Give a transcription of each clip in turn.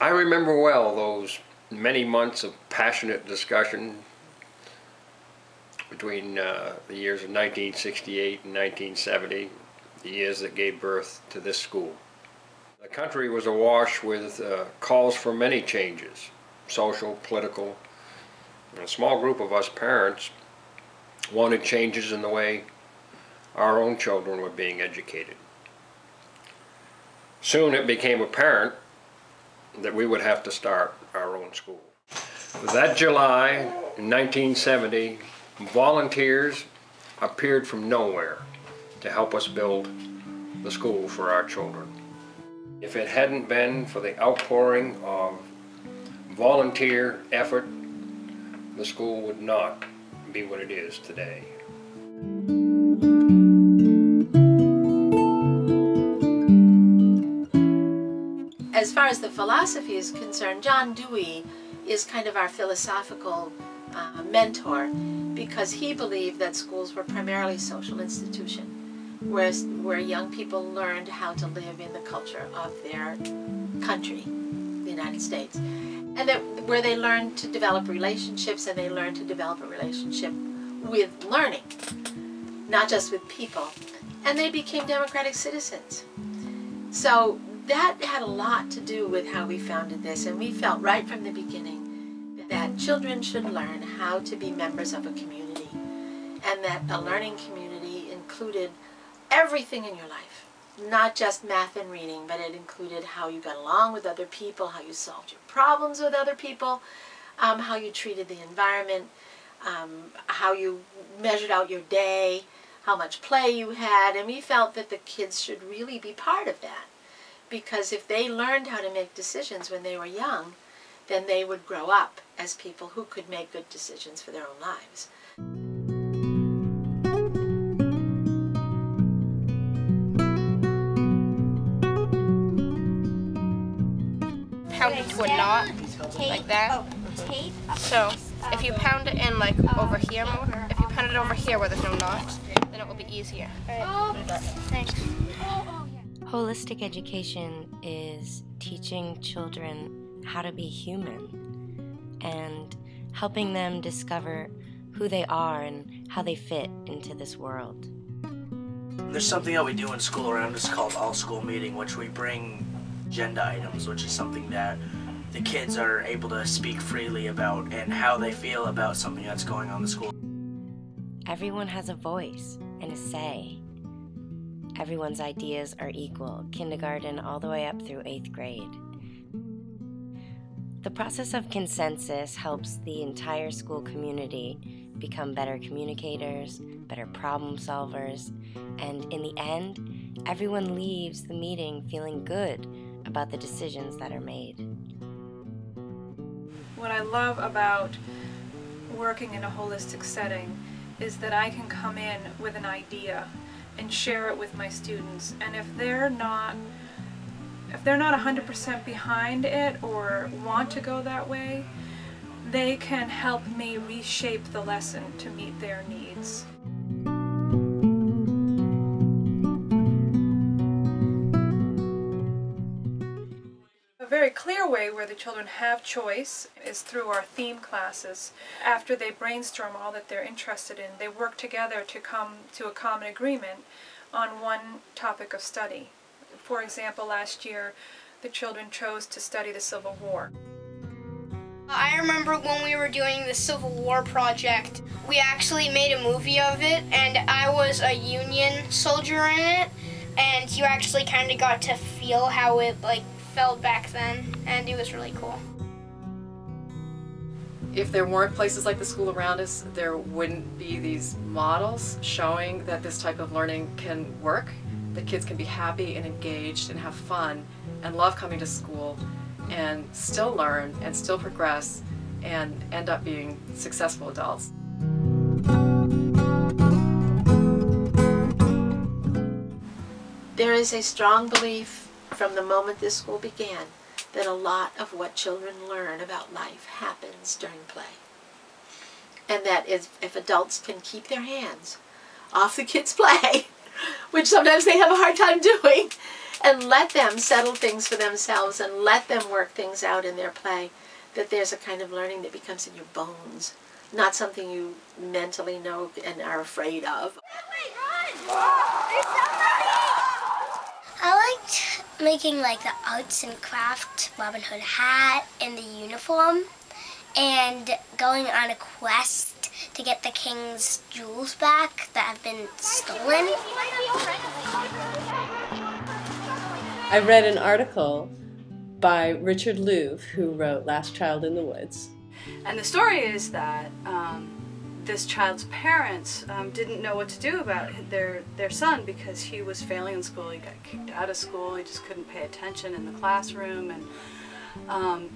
I remember well those many months of passionate discussion between the years of 1968 and 1970, the years that gave birth to this school. The country was awash with calls for many changes, social, political. And a small group of us parents wanted changes in the way our own children were being educated. Soon it became apparent that we would have to start our own school. That July in 1970, volunteers appeared from nowhere to help us build the school for our children. If it hadn't been for the outpouring of volunteer effort, the school would not be what it is today. As far as the philosophy is concerned, John Dewey is kind of our philosophical mentor, because he believed that schools were primarily social institutions, where young people learned how to live in the culture of their country, the United States, and where they learned to develop relationships, and they learned to develop a relationship with learning, not just with people, and they became democratic citizens. So that had a lot to do with how we founded this, and we felt right from the beginning that children should learn how to be members of a community, and that a learning community included everything in your life, not just math and reading, but it included how you got along with other people, how you solved your problems with other people, how you treated the environment, how you measured out your day, how much play you had, and we felt that the kids should really be part of that. Because if they learned how to make decisions when they were young, then they would grow up as people who could make good decisions for their own lives. Pound it to a knot, like that. So if you pound it in like over here more, if you pound it over here where there's no knot, then it will be easier. Thanks. Holistic education is teaching children how to be human and helping them discover who they are and how they fit into this world. There's something that we do in school around us called All School Meeting, which we bring agenda items, which is something that the kids are able to speak freely about and how they feel about something that's going on in the school. Everyone has a voice and a say. Everyone's ideas are equal, kindergarten all the way up through 8th grade. The process of consensus helps the entire school community become better communicators, better problem solvers, and in the end, everyone leaves the meeting feeling good about the decisions that are made. What I love about working in a holistic setting is that I can come in with an idea and share it with my students, and if they're not 100% behind it or want to go that way, they can help me reshape the lesson to meet their needs. A very clear way where the children have choice is through our theme classes. After they brainstorm all that they're interested in, they work together to come to a common agreement on one topic of study. For example, last year the children chose to study the Civil War. I remember when we were doing the Civil War project, we actually made a movie of it, and I was a Union soldier in it, and you actually kind of got to feel how it felt back then, and it was really cool. If there weren't places like the school around us, there wouldn't be these models showing that this type of learning can work. The kids can be happy and engaged and have fun and love coming to school and still learn and still progress and end up being successful adults. There is a strong belief from the moment this school began that a lot of what children learn about life happens during play. And that if adults can keep their hands off the kids' play, which sometimes they have a hard time doing, and let them settle things for themselves and let them work things out in their play, that there's a kind of learning that becomes in your bones, not something you mentally know and are afraid of. I liked making like the arts and crafts Robin Hood hat and the uniform, and going on a quest to get the king's jewels back that have been stolen. I read an article by Richard Louv, who wrote Last Child in the Woods. And the story is that this child's parents didn't know what to do about their son because he was failing in school. He got kicked out of school. He just couldn't pay attention in the classroom, and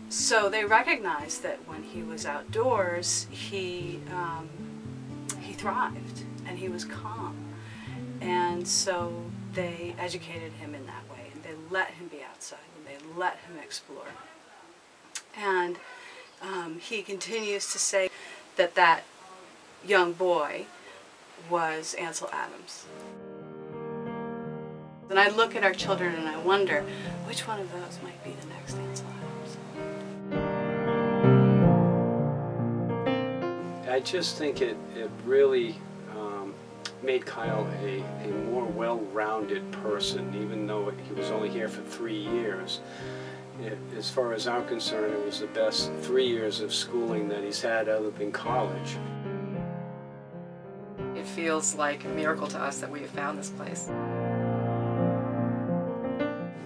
so they recognized that when he was outdoors, he thrived and he was calm, and so they educated him in that way, and they let him be outside and they let him explore. And he continues to say that that young boy was Ansel Adams. And I look at our children and I wonder which one of those might be the next Ansel Adams. I just think it really made Kyle a more well-rounded person, even though he was only here for 3 years. As far as I'm concerned, it was the best 3 years of schooling that he's had other than college. It feels like a miracle to us that we have found this place.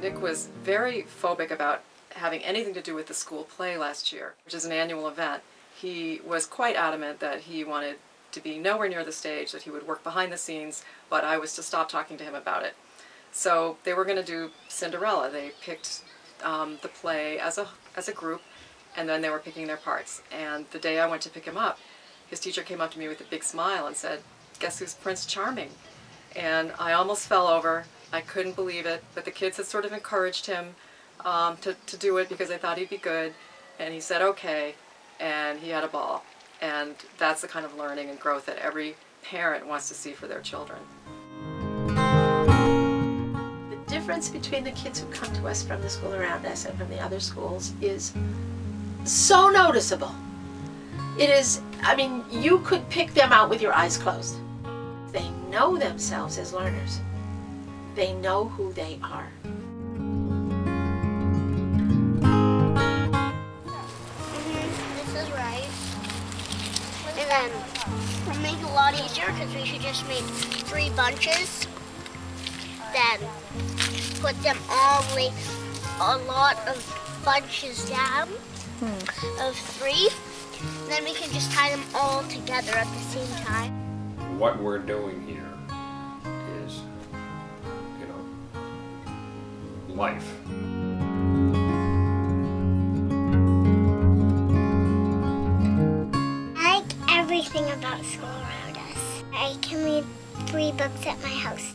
Nick was very phobic about having anything to do with the school play last year, which is an annual event. He was quite adamant that he wanted to be nowhere near the stage, that he would work behind the scenes, but I was to stop talking to him about it. So they were going to do Cinderella. They picked the play as a group, and then they were picking their parts. And the day I went to pick him up, his teacher came up to me with a big smile and said, "Guess who's Prince Charming?" And I almost fell over. I couldn't believe it, but the kids had sort of encouraged him to do it because they thought he'd be good, and he said okay, and he had a ball. And that's the kind of learning and growth that every parent wants to see for their children. The difference between the kids who come to us from the school around us and from the other schools is so noticeable. It is, I mean, you could pick them out with your eyes closed. They know themselves as learners. They know who they are. This is right. And then we'll make it a lot easier because we should just make 3 bunches. Then put them all like a lot of bunches down of 3. Then we can just tie them all together at the same time. What we're doing here is, life. I like everything about school around us. I can read 3 books at my house.